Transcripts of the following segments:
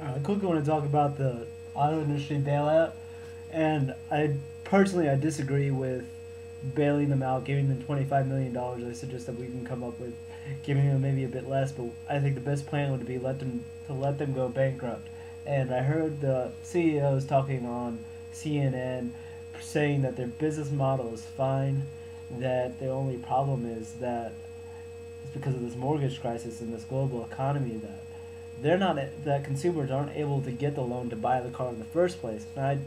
I quickly want to talk about the auto industry bailout, and I disagree with bailing them out, giving them $25 million. I suggest that we can come up with giving them maybe a bit less, but I think the best plan would be let them go bankrupt. And I heard the CEOs talking on CNN saying that their business model is fine, that the only problem is that it's because of this mortgage crisis and this global economy that they're not that consumers aren't able to get the loan to buy the car in the first place. And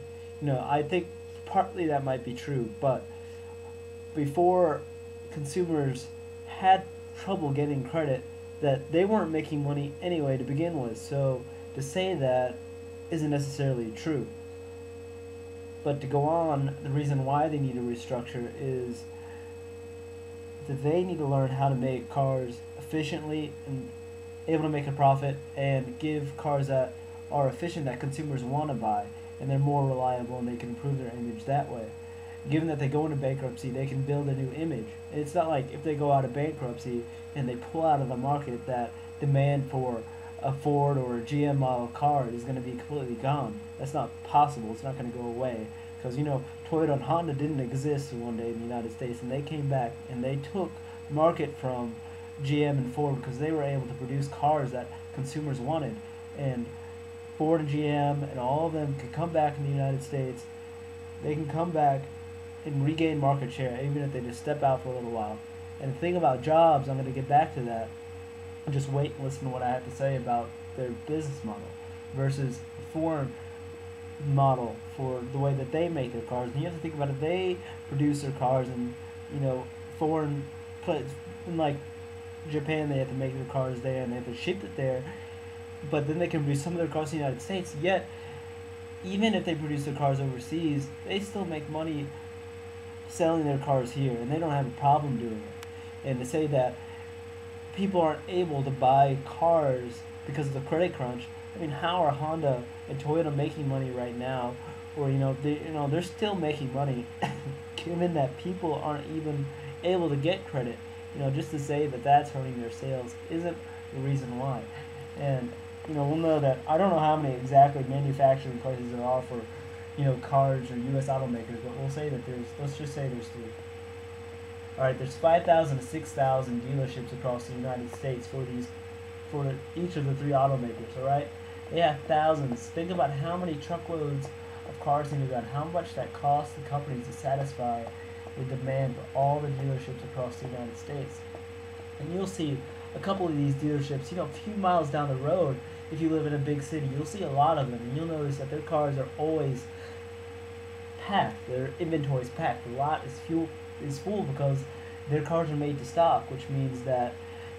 I think partly that might be true, but before consumers had trouble getting credit, that they weren't making money anyway to begin with. So to say that isn't necessarily true. But to go on, the reason why they need to restructure is that they need to learn how to make cars efficiently and able to make a profit and give cars that are efficient that consumers want to buy and they're more reliable and they can improve their image that way. Given that they go into bankruptcy, they can build a new image. It's not like if they go out of bankruptcy and they pull out of the market that demand for a Ford or a GM model car is going to be completely gone. That's not possible. It's not going to go away because Toyota and Honda didn't exist one day in the United States, and they came back and they took market from GM and Ford because they were able to produce cars that consumers wanted, and Ford and GM and all of them can come back in the United States. They can come back and regain market share even if they just step out for a little while. And the thing about jobs, I'm going to get back to that. Just wait and listen to what I have to say about their business model versus a foreign model for the way that they make their cars. And you have to think about it. They produce their cars in, foreign places. In like Japan, they have to make their cars there and they have to ship it there. But then they can produce some of their cars in the United States. Yet, even if they produce their cars overseas, they still make money selling their cars here, and they don't have a problem doing it. And to say that people aren't able to buy cars because of the credit crunch, I mean, how are Honda and Toyota making money right now? Or they're still making money, given that people aren't even able to get credit. Just to say that that's hurting their sales isn't the reason why. And we'll know that I don't know how many exactly manufacturing places there are for cars or U.S. automakers, but we'll say that let's just say there's three. All right, there's 5,000 to 6,000 dealerships across the United States for each of the three automakers. All right, they have thousands. Think about how many truckloads of cars they got, how much that costs the companies to satisfy the demand for all the dealerships across the United States. And you'll see a couple of these dealerships, a few miles down the road. If you live in a big city, you'll see a lot of them, and you'll notice that their cars are always packed. Their inventory is packed. The lot is full because their cars are made to stock, which means that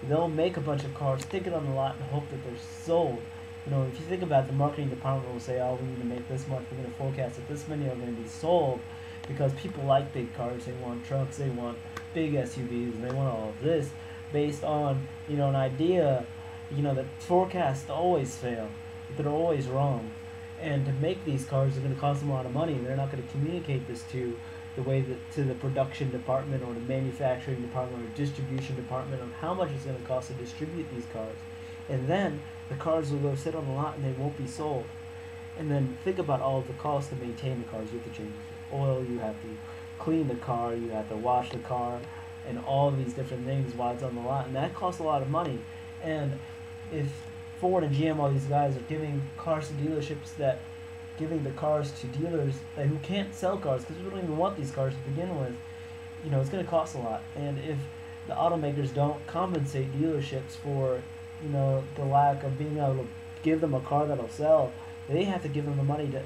they'll make a bunch of cars, stick it on the lot, and hope that they're sold. If you think about it, the marketing department will say, "Oh, we need to make this much. We're going to forecast that this many are going to be sold," because people like big cars. They want trucks. They want big SUVs. And they want all of this based on an idea. That forecasts always fail. That they're always wrong. And to make these cars are going to cost them a lot of money, and they're not going to communicate this to the production department or the manufacturing department or distribution department on how much it's going to cost to distribute these cars. And then the cars will go sit on the lot and they won't be sold. And then think about all of the costs to maintain the cars. You have to change the oil, you have to clean the car, you have to wash the car, and all of these different things while it's on the lot. And that costs a lot of money. And if Ford and GM, all these guys are giving cars to dealerships giving the cars to dealers who can't sell cars because we don't even want these cars to begin with, it's going to cost a lot. And if the automakers don't compensate dealerships for, the lack of being able to give them a car that'll sell, they have to give them the money to,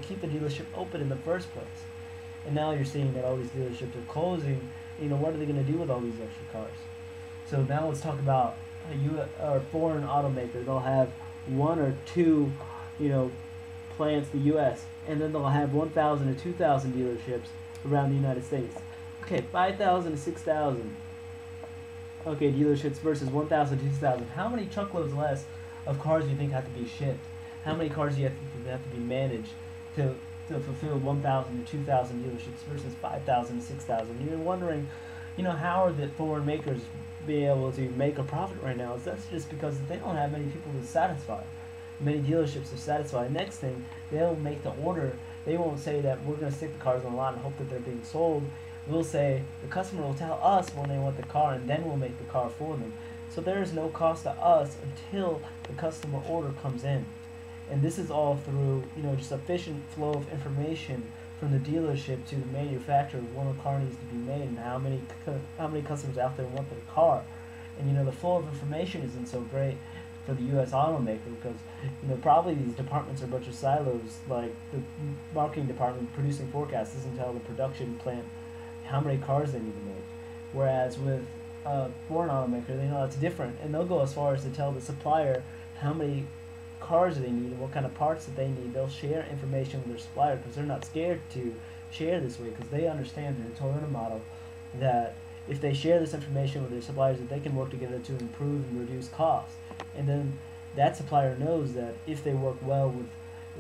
keep the dealership open in the first place. And now you're seeing that all these dealerships are closing. What are they going to do with all these extra cars? So now let's talk about a foreign automaker. They'll have one or two, plants in the U.S., and then they'll have 1,000 to 2,000 dealerships around the United States. Okay, 5,000 to 6,000. Okay, dealerships versus 1,000 to 2,000. How many truckloads less of cars do you think have to be shipped? How many cars do you have to be managed to fulfill 1,000 to 2,000 dealerships versus 5,000 to 6,000? You're wondering, how are the foreign makers be able to make a profit right now? That's just because they don't have many people to satisfy. Many dealerships are satisfied. Next thing, they'll make the order. They won't say that we're going to stick the cars on the lot and hope that they're being sold. We'll say the customer will tell us when they want the car, and then we'll make the car for them. So there is no cost to us until the customer order comes in. And this is all through, just efficient flow of information from the dealership to the manufacturer when a car needs to be made and how many customers out there want their car. And the flow of information isn't so great for the U.S. automaker because probably these departments are a bunch of silos. Like the marketing department producing forecasts doesn't tell the production plant how many cars they need to make. Whereas with for an automaker, they know that's different, and they'll go as far as to tell the supplier how many cars they need and what kind of parts that they need. They'll share information with their supplier because they're not scared to share this way because they understand in the Toyota model that if they share this information with their suppliers that they can work together to improve and reduce costs. And then that supplier knows that if they work well with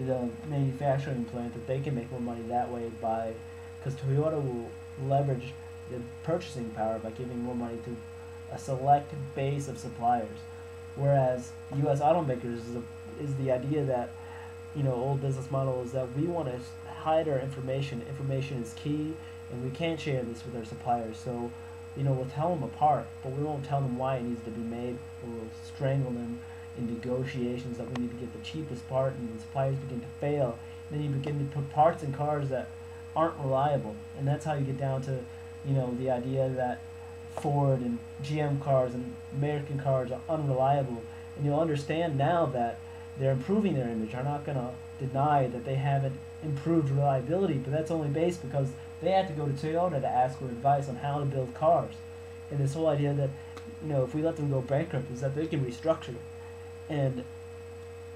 the manufacturing plant that they can make more money that way because Toyota will leverage the purchasing power by giving more money to a select base of suppliers. Whereas U.S. automakers is the idea that, old business model is that we want to hide our information. Information is key, and we can't share this with our suppliers. So, we'll tell them apart, but we won't tell them why it needs to be made, or we'll strangle them in negotiations that we need to get the cheapest part, and the suppliers begin to fail. And then you begin to put parts in cars that aren't reliable, and that's how you get down to, the idea that Ford and GM cars and American cars are unreliable. And you'll understand now that they're improving their image. I'm not going to deny that they haven't improved reliability, but that's only based because they had to go to Toyota to ask for advice on how to build cars. And this whole idea that, if we let them go bankrupt is that they can restructure. And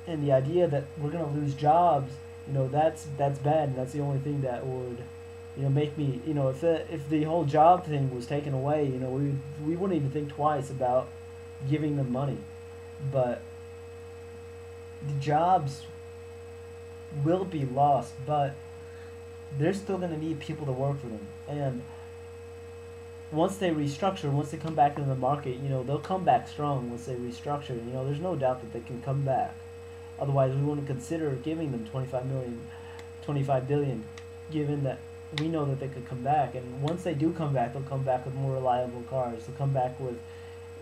the idea that we're going to lose jobs, that's bad, and that's the only thing that would make me, if the whole job thing was taken away, we wouldn't even think twice about giving them money. But the jobs will be lost, but they're still going to need people to work for them. And once they restructure, once they come back into the market, they'll come back strong once they restructure. There's no doubt that they can come back. Otherwise, we wouldn't consider giving them 25 billion, given that we know that they could come back. And once they do come back, they'll come back with more reliable cars. They'll come back with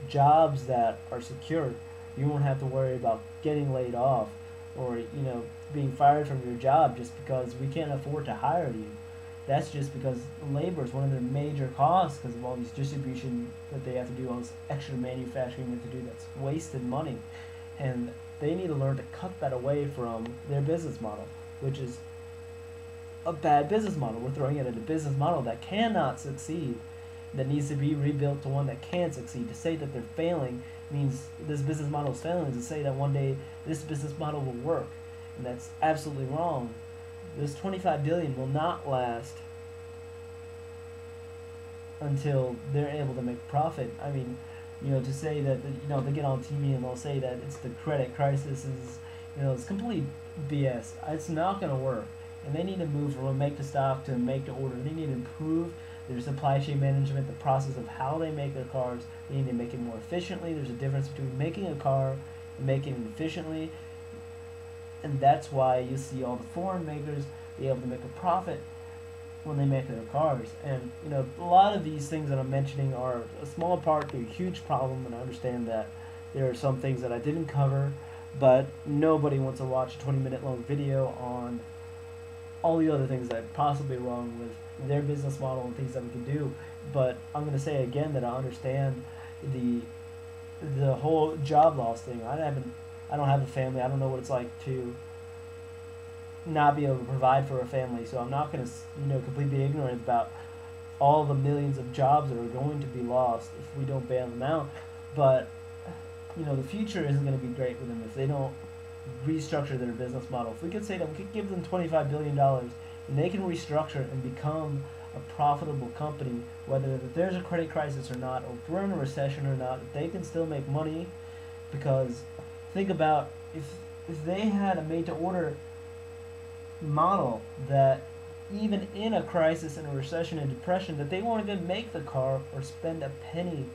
jobs that are secure. You won't have to worry about getting laid off or, being fired from your job just because we can't afford to hire you. That's just because labor is one of their major costs because of all these distribution that they have to do, all this extra manufacturing they have to do that's wasted money. And they need to learn to cut that away from their business model, which is a bad business model. We're throwing it at a business model that cannot succeed, that needs to be rebuilt to one that can succeed. To say that they're failing means this business model is failing, to say that one day this business model will work, and that's absolutely wrong. This 25 billion will not last until they're able to make profit. I mean, to say that they get on TV and they'll say that it's the credit crisis is, it's complete BS. It's not going to work. And they need to move from a make to stock to a make to order. They need to improve their supply chain management, the process of how they make their cars. They need to make it more efficiently. There's a difference between making a car and making it efficiently. And that's why you see all the foreign makers be able to make a profit when they make their cars. And a lot of these things that I'm mentioning are a small part to a huge problem, and I understand that there are some things that I didn't cover, but nobody wants to watch a 20-minute long video on all the other things that are possibly wrong with their business model and things that we can do. But I'm going to say again that I understand the whole job loss thing. I don't have a family. I don't know what it's like to not be able to provide for a family. So I'm not going to completely be ignorant about all the millions of jobs that are going to be lost if we don't bail them out. But the future isn't going to be great with them if they don't restructure their business model. If we could say that we could give them $25 billion and they can restructure and become a profitable company, whether there's a credit crisis or not, or if we're in a recession or not, they can still make money. Because think about if they had a made-to-order model that even in a crisis, in a recession and depression, that they won't even make the car or spend a penny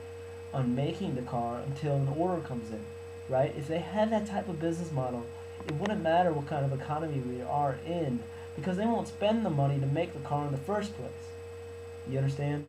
on making the car until an order comes in, right? If they had that type of business model it wouldn't matter what kind of economy we are in because they won't spend the money to make the car in the first place. You understand?